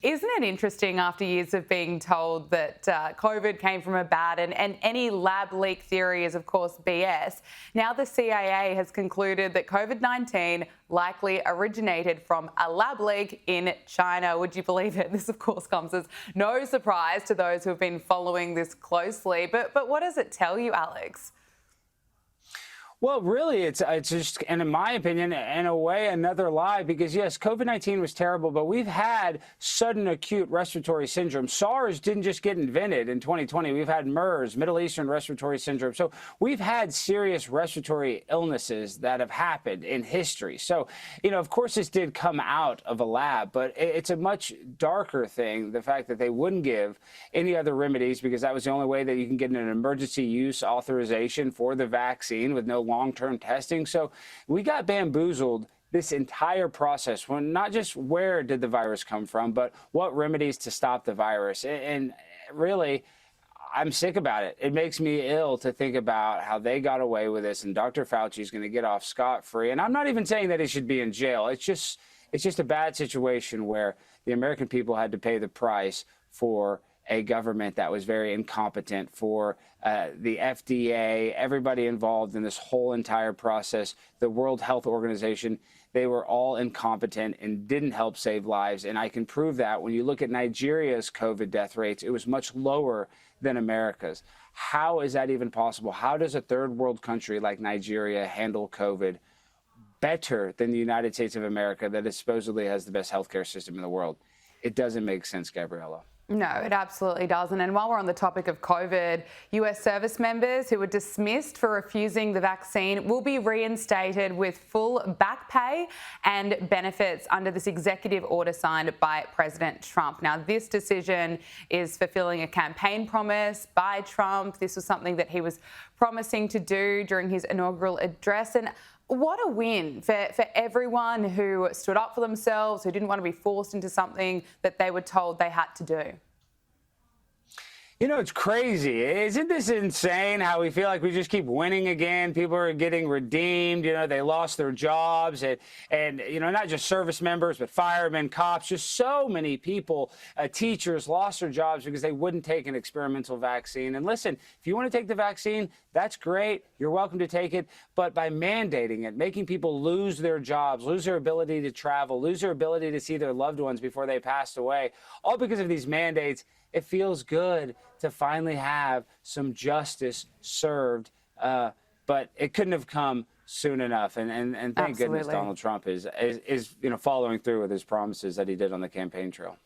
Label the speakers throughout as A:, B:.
A: Isn't it interesting after years of being told that COVID came from a bat and any lab leak theory is, of course, BS? Now the CIA has concluded that COVID-19 likely originated from a lab leak in China. Would you believe it? This, of course, comes as no surprise to those who have been following this closely. But what does it tell you, Alex?
B: Well, really, it's just, and in my opinion, in a way, another lie, because yes, COVID-19 was terrible, but we've had sudden acute respiratory syndrome. SARS didn't just get invented in 2020. We've had MERS, Middle Eastern respiratory syndrome. So we've had serious respiratory illnesses that have happened in history. So, of course, this did come out of a lab, but it's a much darker thing, the fact that they wouldn't give any other remedies, because that was the only way that you can get an emergency use authorization for the vaccine with no long-term testing. So we got bamboozled this entire process, when not just where did the virus come from, but what remedies to stop the virus. And really, I'm sick about it. It makes me ill to think about how they got away with this, and Dr. Fauci is going to get off scot-free. And I'm not even saying that he should be in jail. It's just a bad situation where the American people had to pay the price for a government that was very incompetent, for the FDA, everybody involved in this whole entire process, the World Health Organization. They were all incompetent and didn't help save lives. And I can prove that when you look at Nigeria's COVID death rates, it was much lower than America's. How is that even possible? How does a third world country like Nigeria handle COVID better than the United States of America, that supposedly has the best healthcare system in the world? It doesn't make sense, Gabriella.
A: No, it absolutely doesn't. And while we're on the topic of COVID, US service members who were dismissed for refusing the vaccine will be reinstated with full back pay and benefits under this executive order signed by President Trump. Now, this decision is fulfilling a campaign promise by Trump. This was something that he was promising to do during his inaugural address. And what a win for everyone who stood up for themselves, who didn't want to be forced into something that they were told they had to do.
B: It's crazy. Isn't this insane how we feel like we just keep winning again? People are getting redeemed. They lost their jobs. And not just service members, but firemen, cops, just so many people, teachers lost their jobs because they wouldn't take an experimental vaccine. And listen, if you want to take the vaccine, that's great. You're welcome to take it. But by mandating it, making people lose their jobs, lose their ability to travel, lose their ability to see their loved ones before they passed away, all because of these mandates, it feels good to finally have some justice served, but it couldn't have come soon enough. And thank goodness Donald Trump is following through with his promises that he did on the campaign trail.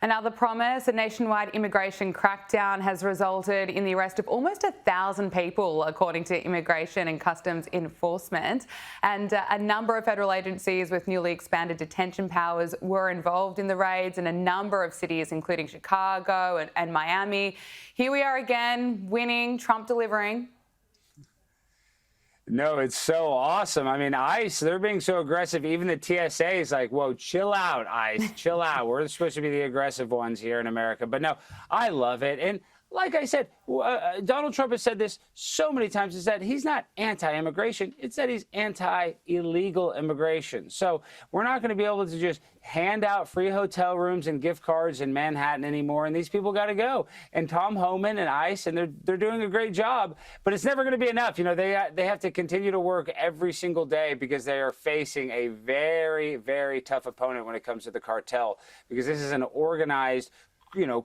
A: Another promise, a nationwide immigration crackdown has resulted in the arrest of almost 1,000 people, according to Immigration and Customs Enforcement. And a number of federal agencies with newly expanded detention powers were involved in the raids in a number of cities, including Chicago and Miami. Here we are again, winning, Trump delivering.
B: No, it's so awesome. I mean, ICE, they're being so aggressive. Even the TSA is like, whoa, chill out, ICE, chill out. We're supposed to be the aggressive ones here in America. But no, I love it. And like I said, Donald Trump has said this so many times, is that he's not anti-immigration. It's that he's anti-illegal immigration. So we're not going to be able to just hand out free hotel rooms and gift cards in Manhattan anymore. And these people got to go. And Tom Homan and ICE, and they're doing a great job. But it's never going to be enough. They have to continue to work every single day, because they are facing a very, very tough opponent when it comes to the cartel, because this is an organized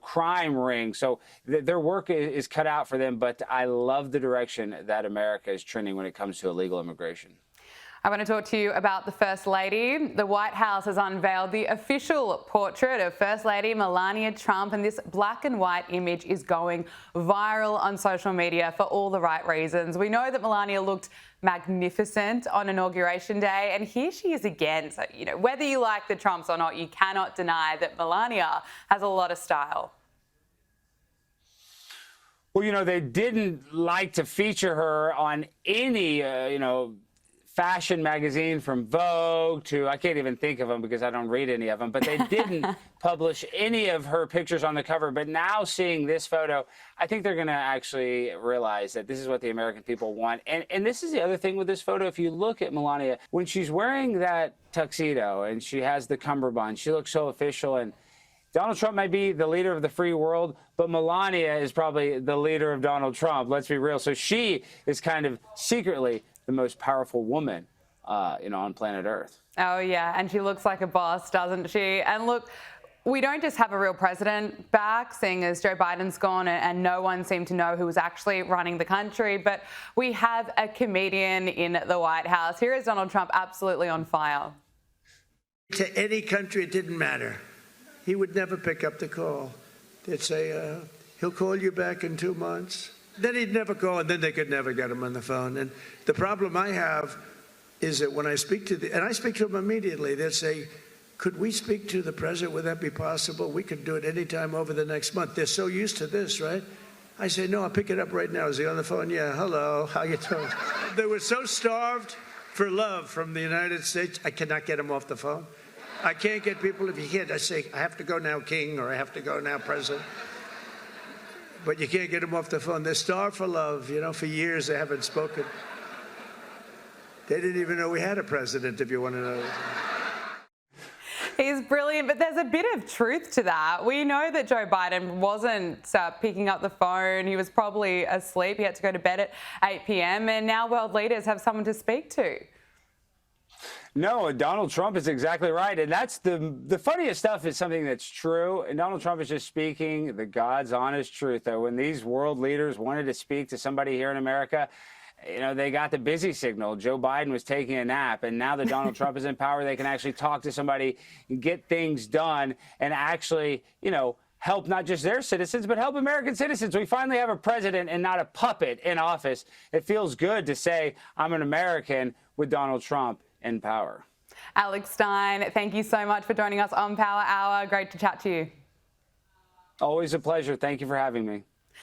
B: crime ring. So their work is cut out for them. But I love the direction that America is trending when it comes to illegal immigration.
A: I want to talk to you about the First Lady. The White House has unveiled the official portrait of First Lady Melania Trump, and this black and white image is going viral on social media for all the right reasons. We know that Melania looked magnificent on Inauguration Day, and here she is again. So, whether you like the Trumps or not, you cannot deny that Melania has a lot of style.
B: Well, they didn't like to feature her on any, fashion magazine, from Vogue to, I can't even think of them because I don't read any of them, but they didn't publish any of her pictures on the cover. But now seeing this photo, I think they're going to actually realize that this is what the American people want. And this is the other thing with this photo. If you look at Melania, when she's wearing that tuxedo and she has the cummerbund, she looks so official. And Donald Trump might be the leader of the free world, but Melania is probably the leader of Donald Trump. Let's be real. So she is kind of secretly the most powerful woman, on planet Earth.
A: Oh, yeah. And she looks like a boss, doesn't she? And look, we don't just have a real president back, seeing as Joe Biden's gone and no one seemed to know who was actually running the country, but we have a comedian in the White House. Here is Donald Trump absolutely on fire.
C: To any country, it didn't matter. He would never pick up the call. They'd say, he'll call you back in 2 months. Then he'd never call, and then they could never get him on the phone. And the problem I have is that when I speak to and I speak to them immediately, they'll say, could we speak to the president? Would that be possible? We could do it anytime over the next month. They're so used to this, right? I say, no, I'll pick it up right now. Is he on the phone? Yeah, hello, how you doing? They were so starved for love from the United States, I cannot get them off the phone. I can't get people, if you can't, I say, I have to go now, King, or I have to go now, President. But you can't get them off the phone. They're starved for love. For years they haven't spoken. They didn't even know we had a president, if you want to know.
A: He's brilliant, but there's a bit of truth to that. We know that Joe Biden wasn't picking up the phone. He was probably asleep. He had to go to bed at 8 p.m. And now world leaders have someone to speak to.
B: No, Donald Trump is exactly right. And that's the funniest stuff is something that's true. And Donald Trump is just speaking the God's honest truth. That when these world leaders wanted to speak to somebody here in America, they got the busy signal. Joe Biden was taking a nap. And now that Donald Trump is in power, they can actually talk to somebody and get things done and actually, help not just their citizens, but help American citizens. We finally have a president and not a puppet in office. It feels good to say I'm an American with Donald Trump in power.
A: Alex Stein, thank you so much for joining us on Power Hour. Great to chat to you.
B: Always a pleasure. Thank you for having me.